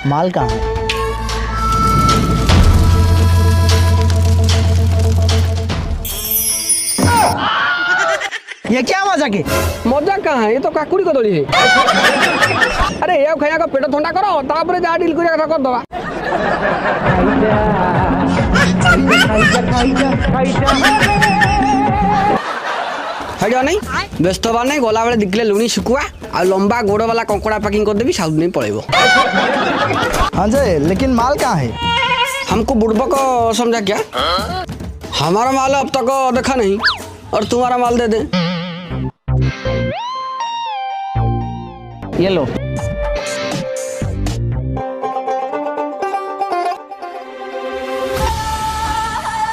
माल कहाँ है? ये क्या मजाक है? मजा कहाँ है, ये तो काकुड़ी कदली है। अरे ये खाया का पेट ठंडा करो तापर जा डील करिया कर दवा। हरिया नहीं व्यस्त हवा नहीं गला बेले दिखले लुणी शुकुआ आ लंबा गोड़ वाला कंकड़ा पैकिंग कर देबी साउथ नहीं पड़ेबो। हाँ जी, लेकिन माल कहाँ है? हमको बुड़बक को समझा क्या? हमारा माल अब तक देखा नहीं और तुम्हारा माल दे दे। ये लो।